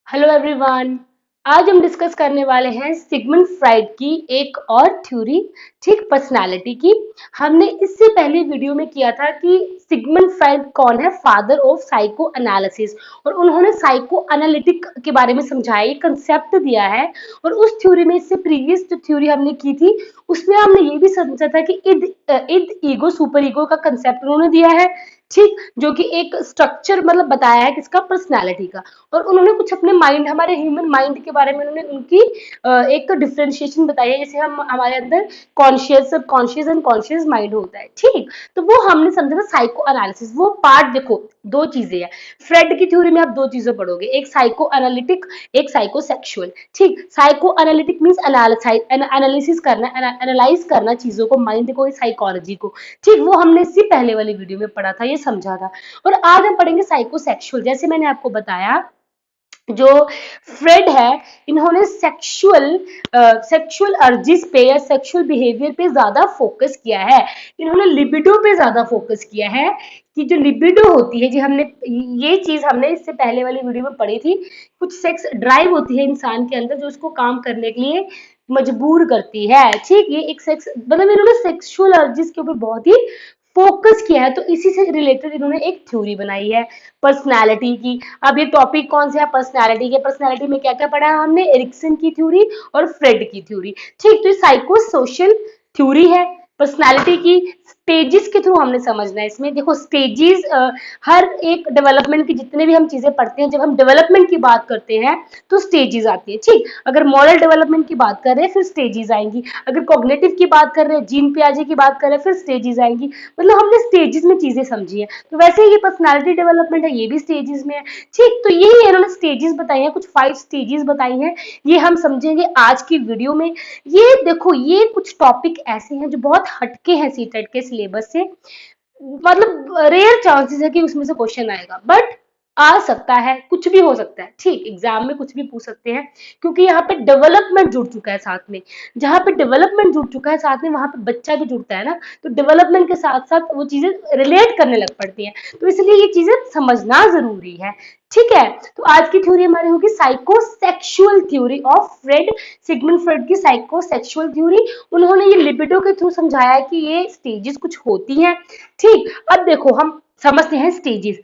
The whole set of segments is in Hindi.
Hello everyone. आज हम डिस्कस करने वाले हैं सिगमंड फ्राइड की एक और थ्योरी, ठीक, पर्सनालिटी की। हमने इससे पहले वीडियो में किया था कि सिगमंड फ्राइड कौन है, फादर ऑफ साइको एनालिसिस, और उन्होंने साइको एनालिटिक के बारे में समझाया, कंसेप्ट दिया है। और उस थ्योरी में, इससे प्रीवियस जो थ्योरी हमने की थी उसमें हमने ये भी समझा था कि इद ईगो सुपर ईगो का कंसेप्ट उन्होंने दिया है, ठीक, जो कि एक स्ट्रक्चर मतलब बताया है किसका, पर्सनालिटी का। और उन्होंने कुछ अपने माइंड, हमारे ह्यूमन माइंड के बारे में उन्होंने उनकी एक डिफरेंशिएशन बताई है, जैसे हम हमारे अंदर कॉन्शियस, सब कॉन्शियस एंड कॉन्शियस माइंड होता है, ठीक। तो वो हमने समझा था साइको एनालिसिस। वो पार्ट देखो, दो चीजें हैं। फ्रेड की थ्योरी में आप दो चीजें पढ़ोगे, एक साइको एनालिटिक, एक साइको सेक्सुअल, ठीक। साइको एनालिटिक मीन्स एनालिसिस करना, एनालाइज करना चीजों को, माइंड को, साइकोलॉजी को, ठीक। वो हमने इससे पहले वाली वीडियो में पढ़ा था, ये समझा था। और आज हम पढ़ेंगे साइकोसेक्सुअल। जैसे मैंने आपको बताया, जो फ्रेड है, इन्होंने सेक्सुअल अर्जिस पे या सेक्सुअल बिहेवियर पे ज्यादा फोकस किया है। इन्होंने लिबिडो पे ज्यादा फोकस किया है कि जो लिबिडो होती है, जी हमने ये चीज हमने इससे पहले वाली वीडियो में पढ़ी थी। कुछ सेक्स ड्राइव होती है इंसान के अंदर जो उसको काम करने के लिए मजबूर करती है, ठीक। ये एक सेक्स मतलब इन्होंने सेक्सुअल अर्जिस के ऊपर बहुत ही फोकस किया है। तो इसी से रिलेटेड इन्होंने एक थ्योरी बनाई है पर्सनालिटी की। अब ये टॉपिक कौन सा है, पर्सनालिटी के। पर्सनालिटी में क्या क्या पढ़ा है हमने, एरिक्सन की थ्योरी और फ्रेड की थ्योरी, ठीक। तो ये साइको सोशल थ्योरी है पर्सनालिटी की। स्टेजेस के थ्रू हमने समझना है। इसमें देखो स्टेजेस, हर एक डेवलपमेंट की जितने भी हम चीजें पढ़ते हैं, जब हम डेवलपमेंट की बात करते हैं तो स्टेजेस आती है, ठीक। अगर मॉरल डेवलपमेंट की बात कर रहे हैं फिर स्टेजेस आएंगी, अगर कॉग्निटिव की बात कर रहे हैं, जीन पियाजे की बात कर रहे हैं, फिर स्टेजेस आएंगी। मतलब हमने स्टेजेस में चीजें समझी है। तो वैसे ये पर्सनालिटी डेवलपमेंट है, ये भी स्टेजेस में है, ठीक। तो यही इन्होंने स्टेजेस बताई है, कुछ 5 स्टेजेस बताई हैं, ये हम समझेंगे आज की वीडियो में। ये देखो, ये कुछ टॉपिक ऐसे हैं जो बहुत हटके हैं सीटेट के सिलेबस से, मतलब रेयर चांसेस है कि उसमें से क्वेश्चन आएगा, बट आ सकता है, कुछ भी हो सकता है, ठीक। एग्जाम में कुछ भी पूछ सकते हैं, क्योंकि यहाँ पे डेवलपमेंट जुड़ चुका है साथ में। जहाँ पे डेवलपमेंट जुड़ चुका है साथ में, वहां पे बच्चा भी जुड़ता है ना, तो डेवलपमेंट के साथ साथ वो चीजें रिलेट करने लग पड़ती हैं। तो इसलिए ये चीजें समझना जरूरी है, ठीक है। तो आज की थ्योरी हमारी होगी psychosexual theory of Freud, Sigmund Freud की साइकोसेक्सुअल थ्योरी। उन्होंने ये लिबिडो के थ्रू समझाया कि ये स्टेजेस कुछ होती हैं, ठीक। अब देखो हम समझते हैं स्टेजेस।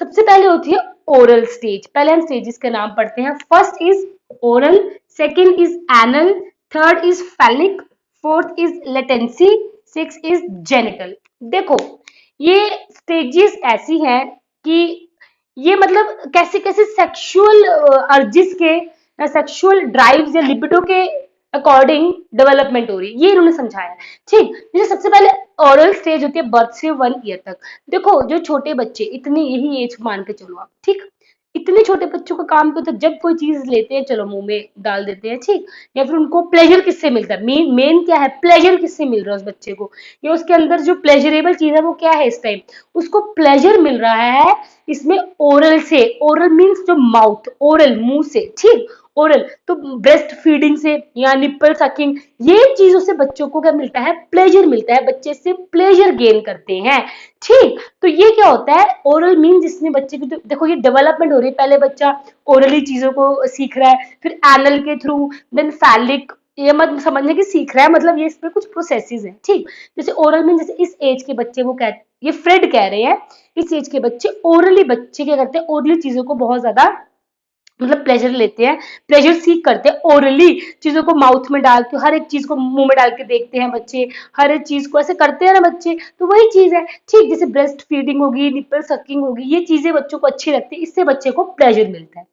सबसे पहले होती है ओरल स्टेज। पहले हम स्टेजेस के नाम पढ़ते हैं। First is oral, second is anal, third is phallic, fourth is latency, six is genital. देखो ये स्टेजेस ऐसी हैं कि ये मतलब कैसे कैसे सेक्सुअल अर्जिस के, सेक्सुअल ड्राइव्स या लिबिडो के अकॉर्डिंग डेवलपमेंट हो रही है, ये इन्होंने समझाया है, ठीक। जैसे सबसे पहले ओरल स्टेज होती है बर्थ से 1 ईयर तक। देखो जो छोटे बच्चे, इतनी यही एज मान के चलो आप, ठीक। इतने छोटे बच्चों का काम क्या होता है, जब कोई चीज लेते हैं चलो मुंह में डाल देते हैं, ठीक। या फिर उनको प्लेजर किससे मिलता है, मेन क्या है, प्लेजर किससे मिल रहा है उस बच्चे को, या उसके अंदर जो प्लेजरेबल चीज है वो क्या है इस टाइम, उसको प्लेजर मिल रहा है इसमें ओरल से। ओरल मीन्स जो माउथ, ओरल मुंह से, ठीक। ओरल तो ब्रेस्ट फीडिंग से या निप्पल सकिंग, ये चीजों से बच्चों को क्या मिलता है, प्लेजर मिलता है, बच्चे से प्लेजर गेन करते हैं, ठीक। तो ये क्या होता है, ओरल मीन जिसमें बच्चे की, देखो ये डेवलपमेंट हो रही है। पहले बच्चा ओरली चीजों को सीख रहा है, फिर एनल के थ्रू, देन फैलिक। ये मत समझने की सीख रहा है, मतलब ये इसमें कुछ प्रोसेसेस है, ठीक। जैसे ओरल मीन, जैसे इस एज के बच्चे वो कह, ये फ्रेड कह रहे हैं, इस एज के बच्चे ओरली, बच्चे क्या करते हैं, ओरली चीजों को बहुत ज्यादा मतलब प्लेजर लेते हैं, प्लेजर सीख करते हैं ओरली, चीजों को माउथ में डाल के, हर एक चीज को मुंह में डाल के देखते हैं बच्चे, हर एक चीज को ऐसे करते हैं ना बच्चे, तो वही चीज है, ठीक। जैसे ब्रेस्ट फीडिंग होगी, निपल सकिंग होगी, ये चीजें बच्चों को अच्छी लगती है, इससे बच्चे को प्लेजर मिलता है,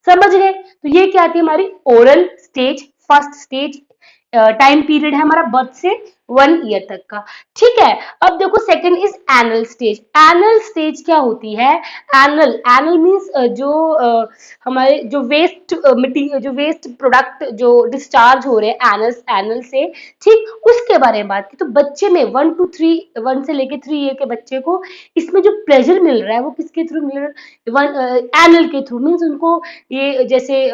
समझ गए। तो ये क्या आती है हमारी oral stage, first stage. Time period है हमारा बर्थ से 1 ईयर तक का, ठीक है। अब देखो second is anal stage. Anal stage क्या होती है, एनल, एनल मीन्स जो हमारे जो वेस्ट मटीरियल, जो वेस्ट प्रोडक्ट जो डिस्चार्ज हो रहे हैं एनल, एनल से, ठीक, उसके बारे में बात की। तो बच्चे में 1 से लेके 3 ईयर के बच्चे को इसमें जो प्लेजर मिल रहा है वो किसके थ्रू मिल रहा है, एनल के थ्रू। मीन्स उनको ये जैसे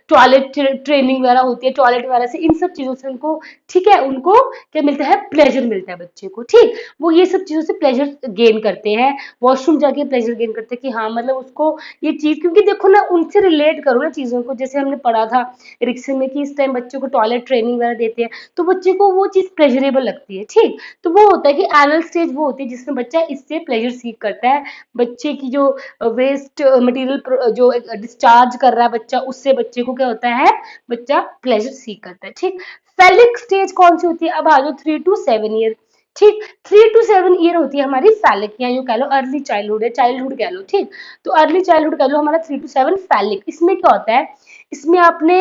टॉयलेट ट्रेनिंग वगैरह होती है, टॉयलेट वगैरह से, इन सब चीजों से उनको, ठीक है, उनको क्या मिलता मिलता है, प्लेजर मिलता है बच्चे को, ठीक। वो ये सब चीजों से प्लेजर गेन करते हैं, वॉशरूम जाके प्लेजर गेन करते हैं कि हाँ मतलब उसको ये चीज, क्योंकि देखो ना उनसे रिलेट करो ना चीजों को, जैसे हमने पढ़ा था रिक्शे में कि इस टाइम बच्चों को टॉयलेट ट्रेनिंग वगैरह देते हैं, तो बच्चे को वो चीज प्लेजरेबल लगती है, ठीक। तो वो होता है कि एनल स्टेज वो होती है जिसमें बच्चा इससे प्लेजर सीख करता है, बच्चे की जो वेस्ट मटेरियल जो डिस्चार्ज कर रहा है बच्चा, उससे बच्चे को क्या होता है, बच्चा प्लेजर सीख करता है, ठीक। फैलिक स्टेज कौन सी होती है, अब आ जाओ 3 to 7 ईयर, ठीक। 3 to 7 ईयर होती है हमारी फैलिक, या यूं कह लो अर्ली चाइल्डहुड है, चाइल्डहुड कह लो, ठीक। तो अर्ली चाइल्डहुड कह लो हमारा 3 to 7 फैलिक। इसमें क्या होता है, इसमें आपने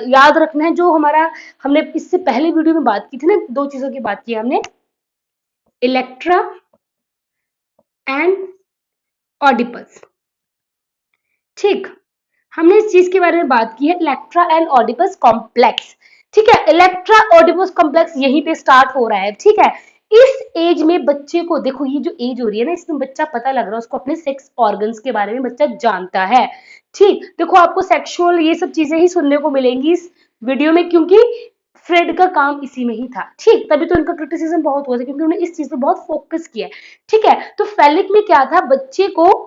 याद रखना है जो हमारा, हमने इससे पहले वीडियो में बात की थी ना, दो चीजों की बात की हमने, इलेक्ट्रा एंड ऑडिपस, ठीक। हमने इस चीज के बारे में बात की है, इलेक्ट्रा एंड ऑडिपस कॉम्प्लेक्स, ठीक है। इलेक्ट्रा ऑडिपस कॉम्प्लेक्स यहीं पे स्टार्ट हो रहा है, ठीक है। इस एज में बच्चे को, देखो ये जो एज हो रही है ना, इसमें बच्चा पता लग रहा है उसको, अपने सेक्स ऑर्गन्स के बारे में बच्चा जानता है, ठीक। देखो आपको सेक्सुअल ये सब चीजें ही सुनने को मिलेंगी इस वीडियो में, क्योंकि फ्रेड का काम इसी में ही था, ठीक। तभी तो इनका क्रिटिसिज्म बहुत हुआ था, क्योंकि उन्होंने इस चीज पे बहुत फोकस किया है, ठीक है। तो फैलिक में क्या था, बच्चे को,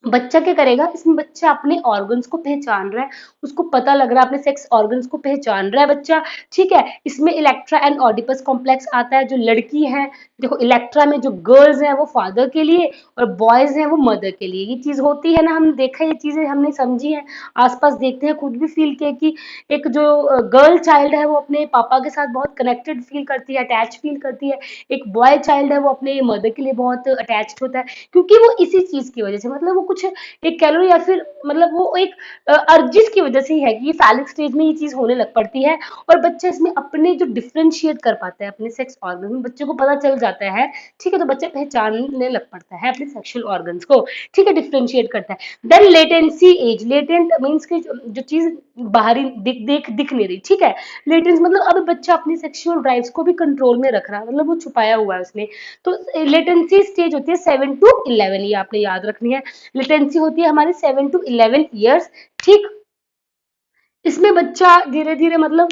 बच्चा क्या करेगा, इसमें बच्चा अपने ऑर्गन्स को पहचान रहा है, उसको पता लग रहा है, अपने सेक्स ऑर्गन्स को पहचान रहा है बच्चा, ठीक है। इसमें इलेक्ट्रा एंड ऑडिपस कॉम्प्लेक्स आता है, जो लड़की है, देखो इलेक्ट्रा में जो गर्ल्स हैं वो फादर के लिए और बॉयज हैं वो मदर के लिए, ये चीज होती है ना, हमने देखा ये चीजें, हमने समझी है, आसपास देखते हैं, खुद भी फील किया कि एक जो गर्ल चाइल्ड है वो अपने पापा के साथ बहुत कनेक्टेड फील करती है, अटैच फील करती है, एक बॉय चाइल्ड है वो अपने मदर के लिए बहुत अटैच्ड होता है, क्योंकि वो इसी चीज की वजह से, मतलब वो कुछ एक कह लो, या फिर मतलब वो एक अर्जिस की वजह से ही है कि ये फैलिक स्टेज में ये चीज होने लग पड़ती है, और बच्चा इसमें अपने जो डिफरेंशिएट कर पाता है अपने सेक्स ऑर्गन में, बच्चे को पता चल जाता है, ठीक है। तो बच्चा पहचानने लग पड़ता है अपने सेक्सुअल ऑर्गन्स को, ठीक है, डिफरेंशिएट करता है। Then latency age, latent means की जो चीज बाहरी दिख नहीं रही, ठीक है। लेटेंस मतलब अब बच्चा अपनी सेक्सुअल ड्राइव्स को भी कंट्रोल में रख रहा है, मतलब वो छुपाया हुआ है उसने। तो लेटेंसी स्टेज होती है 7 to 11, ये आपने याद रखनी है। लेटेंसी होती है हमारी 7 to 11 ईयर्स, ठीक। इसमें बच्चा धीरे धीरे मतलब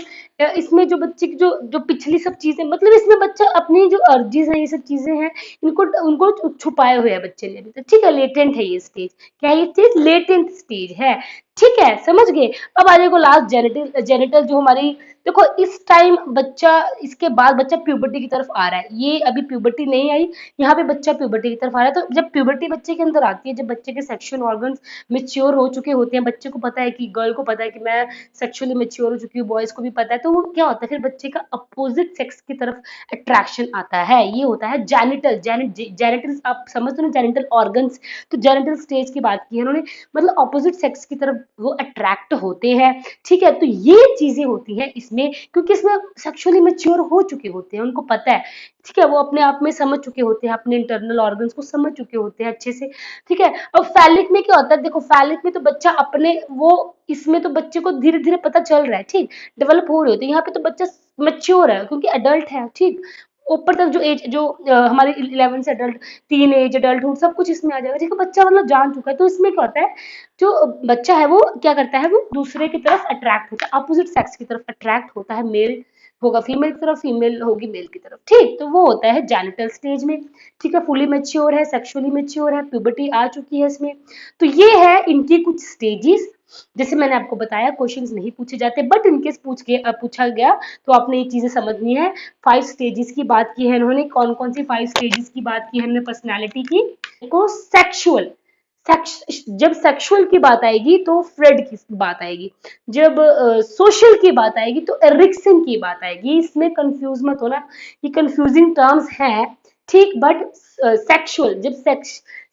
इसमें जो बच्चे की जो पिछली सब चीजें, मतलब इसमें बच्चा अपनी जो अर्जीज है, ये सब चीजें हैं, इनको उनको छुपाए हुए है बच्चे ने अभी तक, ठीक है। लेटेंट है ये स्टेज, क्या है ये स्टेज, लेटेंट स्टेज है, ठीक है, समझ गए। अब आ जाएगा लास्ट जेनिटल, जेनिटल जो हमारी, देखो इस टाइम बच्चा, इसके बाद बच्चा प्यूबर्टी की तरफ आ रहा है, ये अभी प्यूबर्टी नहीं आई, यहाँ पे बच्चा प्यूबर्टी की तरफ आ रहा है। तो जब प्यूबर्टी बच्चे के अंदर आती है, जब बच्चे के सेक्सुअल ऑर्गन्स मेच्योर हो चुके होते हैं, बच्चे को पता है कि, गर्ल को पता है कि मैं सेक्सुअली मेच्योर हो चुकी हूँ, बॉयज को भी पता है, तो वो क्या होता है फिर बच्चे का अपोजिट सेक्स की तरफ अट्रैक्शन आता है, ये होता है जेनिटल, जेनिटल आप समझ दो ना, जेनिटल ऑर्गन्स। तो जेनिटल स्टेज की बात की है उन्होंने, मतलब अपोजिट सेक्स की तरफ वो अट्रैक्ट होते हैं, ठीक है। तो ये चीजें होती हैं इसमें, क्योंकि इसमें सेक्सुअली मेच्योर हो चुके होते हैं, उनको पता है, ठीक है, वो अपने आप में समझ चुके होते हैं, अपने इंटरनल ऑर्गन्स को समझ चुके होते हैं अच्छे से, ठीक है। अब फैलिक में क्या होता है, देखो फैलिक में तो बच्चा अपने वो, इसमें तो बच्चे को धीरे धीरे पता चल रहा है, ठीक, डेवलप हो रहे होते हैं, यहाँ पे तो बच्चा मेच्योर है क्योंकि अडल्ट है, ठीक। ऊपर तक जो एज जो हमारी 11 से अडल्ट, टीन एज, अडल्टहुड सब कुछ इसमें आ जाएगा, ठीक है। बच्चा मतलब जान चुका है, तो इसमें क्या होता है, जो बच्चा है वो क्या करता है, वो दूसरे की तरफ अट्रैक्ट होता है, अपोजिट सेक्स की तरफ अट्रैक्ट होता है, मेल होगा फीमेल की तरफ, फीमेल होगी मेल की तरफ, ठीक। तो वो होता है जेनिटल स्टेज में, ठीक है। फुली मेच्योर है, सेक्सुअली मेच्योर है, प्यूबर्टी आ चुकी है इसमें। तो ये है इनकी कुछ स्टेजेस, जैसे मैंने आपको बताया क्वेश्चंस नहीं पूछे जाते, बट इनकेस पूछा गया तो आपने ये चीजें समझनी है। 5 स्टेजेस की बात की है इन्होंने, कौन कौन सी 5 स्टेजेस की बात की है हमने पर्सनैलिटी की, देखो सेक्सुअल, जब सेक्सुअल की बात आएगी तो फ्रेड की बात आएगी, जब सोशल की बात आएगी तो एरिक्सन की बात आएगी, इसमें कंफ्यूज मत होना, ये कंफ्यूजिंग टर्म्स हैं, ठीक। बट सेक्सुअल, जब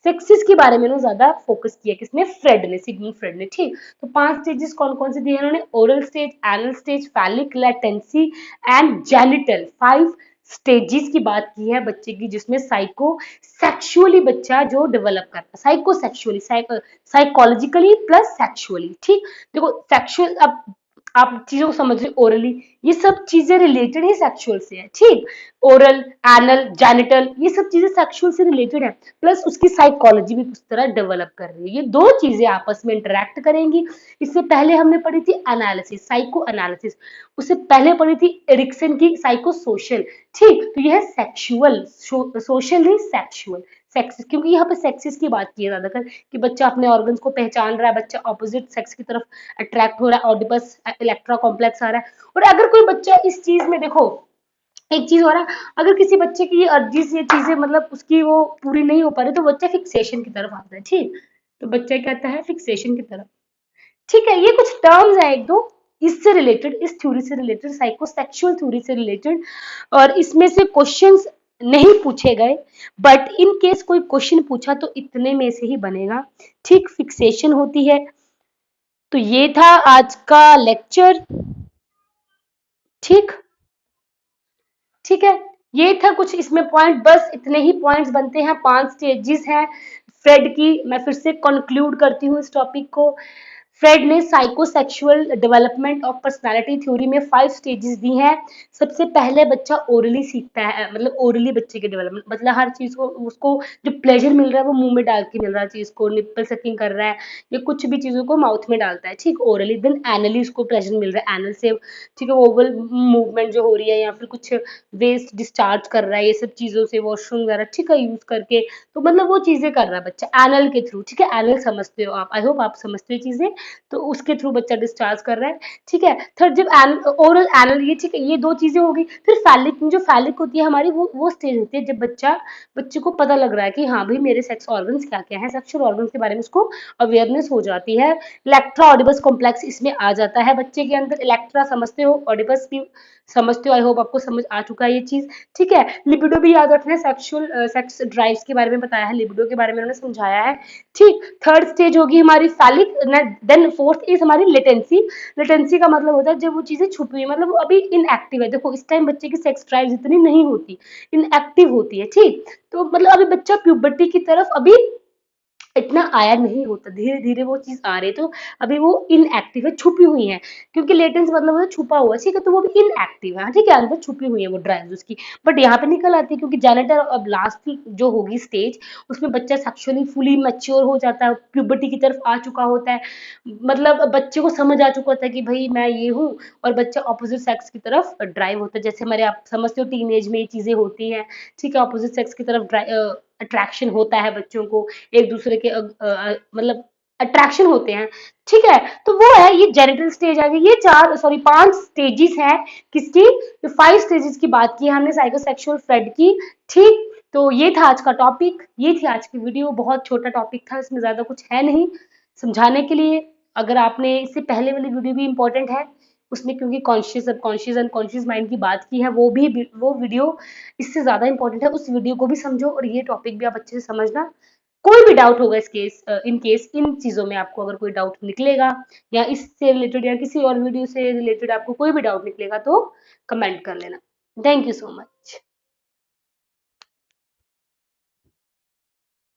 सेक्सिस के बारे में ज्यादा फोकस किया किसने, फ्रेड ने, सिगमंड फ्रेड ने, ठीक। तो 5 स्टेजेस कौन कौन से दिए इन्होंने, oral stage, anal stage, phallic, latency and genital. 5 stages की बात की है बच्चे की, जिसमें साइको सेक्सुअली बच्चा जो डेवलप करता है, psycho sexually, psychologically plus sexually, ठीक। देखो सेक्सुअल, अब आप चीजों को समझ रहे ओरली, ये सब चीजें रिलेटेड ही सेक्सुअल से है, ठीक। ओरल, एनल, जेनिटल, ये सब चीजें सेक्सुअल से रिलेटेड है, प्लस उसकी साइकोलॉजी भी उस तरह डेवलप कर रही है। ये दो चीजें आपस में इंटरेक्ट करेंगी। इससे पहले हमने पढ़ी थी एनालिसिस, साइको एनालिसिस, उससे पहले पढ़ी थी एरिक्सन की साइको सोशल, ठीक। तो ये है सेक्सुअल, सोशल ही सेक्सुअल, सेक्स, क्योंकि यहाँ पे सेक्सिस की बात की है ज्यादातर कि बच्चा अपने ऑर्गन्स को पहचान रहा है, बच्चा ऑपोजिट सेक्स की तरफ अट्रैक्ट हो रहा है, ऑडिपस इलेक्ट्रा कॉम्प्लेक्स आ रहा है। और अगर कोई बच्चा इस चीज में देखो, एक चीज हो रहा है, अगर किसी बच्चे की ये अर्जीज, ये चीजें मतलब उसकी वो पूरी नहीं हो पा रही, तो बच्चा फिक्सेशन की तरफ आता है, ठीक। तो बच्चा कहता है फिक्सेशन की तरफ, ठीक है। ये कुछ टर्म्स है एक दो इससे रिलेटेड, इस थ्योरी से रिलेटेड, साइकोसेक्सुअल थ्योरी से रिलेटेड, और इसमें से क्वेश्चंस नहीं पूछे गए, बट इन केस कोई क्वेश्चन पूछा तो इतने में से ही बनेगा, ठीक। फिक्सेशन होती है। तो ये था आज का लेक्चर, ठीक, ठीक है। ये था कुछ इसमें पॉइंट, बस इतने ही पॉइंट्स बनते हैं, 5 स्टेजेस हैं फ्रेड की। मैं फिर से कंक्लूड करती हूँ इस टॉपिक को। फ्रेड ने psychosexual development of personality theory में 5 स्टेजेस दी हैं। सबसे पहले बच्चा ओरली सीखता है, मतलब ओरली बच्चे के डेवलपमेंट, मतलब हर चीज को उसको जो प्लेजर मिल रहा है वो मुंह में डाल के मिल रहा है, चीज को निप्पल सकिंग कर रहा है या कुछ भी चीजों को माउथ में डालता है, ठीक। ओरली, देन एनली उसको प्लेजर मिल रहा है, एनल से, ठीक है, ओवल मूवमेंट जो हो रही है या फिर कुछ वेस्ट डिस्चार्ज कर रहा है, ये सब चीजों से वॉशरूम वगैरह, ठीक है, यूज करके, तो मतलब वो चीजें कर रहा है बच्चा एनल के थ्रू, ठीक है। एनल समझते हो आप, आई होप आप समझते हो चीजें, तो उसके थ्रू बच्चा डिस्चार्ज कर रहा है, ठीक है। थर्ड, जब ओरल एनल, ये ठीक है, ये दो चीजें होगी। फिर फैलिक, जो फैलिक होती है हमारी, वो स्टेज होती है जब बच्चे को पता लग रहा है कि हाँ भाई मेरे सेक्स ऑर्गन्स क्या क्या है, सेक्सुअल ऑर्गन्स के बारे में उसको अवेयरनेस हो जाती है। इलेक्ट्रा ऑडिपस कॉम्प्लेक्स इसमें आ जाता है बच्चे के अंदर। इलेक्ट्रा समझते हो, ऑडिपस भी समझते हो, आई होप आपको समझ आ चुका है ये चीज, ठीक है। लिबिडो भी याद रखना है, सेक्सुअल सेक्स ड्राइव्स के बारे में बताया है, लिबिडो के बारे में उन्होंने समझाया है, ठीक। थर्ड स्टेज होगी हमारी फैलिक, देन फोर्थ इज हमारी लेटेंसी। लेटेंसी का मतलब होता है जब वो चीजें छुपी हुई, मतलब वो अभी इनएक्टिव है। देखो इस टाइम बच्चे की सेक्स ड्राइव इतनी नहीं होती, इनएक्टिव होती है, ठीक। तो मतलब अभी बच्चा प्यूबर्टी की तरफ अभी इतना आया नहीं होता, धीरे धीरे वो चीज आ रही है, तो अभी वो इनएक्टिव है, छुपी हुई है, क्योंकि लेटेंस मतलब होता है छुपा हुआ, ठीक है। तो वो भी इनएक्टिव है, ठीक है, अंदर छुपी हुई है वो ड्राइव्स उसकी, बट यहाँ पे निकल आती है, क्योंकि जेनिटल अब लास्ट जो होगी स्टेज, उसमें बच्चा सेक्सुअली फुली मैच्योर हो जाता है, प्यूबर्टी की तरफ आ चुका होता है, मतलब बच्चे को समझ आ चुका होता है कि भाई मैं ये हूँ, और बच्चा ऑपोजिट सेक्स की तरफ ड्राइव होता है। जैसे हमारे, आप समझते हो टीनेज में ये चीजें होती हैं, ठीक है, ऑपोजिट सेक्स की तरफ अट्रैक्शन होता है बच्चों को, एक दूसरे के मतलब अट्रैक्शन होते हैं, ठीक है। तो वो है, ये जेनिटल स्टेज आ गई। ये 5 स्टेजेस हैं किसकी, जो 5 स्टेजेस की बात की है हमने साइकोसेक्सुअल फ्रेड की, ठीक। तो ये था आज का टॉपिक, ये थी आज की वीडियो, बहुत छोटा टॉपिक था, इसमें ज्यादा कुछ है नहीं समझाने के लिए। अगर आपने, इससे पहले वाली वीडियो भी इंपॉर्टेंट है, उसमें क्योंकि कॉन्शियस, सबकॉन्शियस, अनकॉन्शियस माइंड की बात की है, वो वीडियो इससे ज्यादा इंपॉर्टेंट है, उस वीडियो को भी समझो और ये टॉपिक भी आप अच्छे से समझना। कोई भी डाउट होगा इस केस, इन केस इन चीजों में आपको अगर कोई डाउट निकलेगा, या इससे रिलेटेड या किसी और वीडियो से रिलेटेड आपको कोई भी डाउट निकलेगा, तो कमेंट कर लेना। Thank you so much.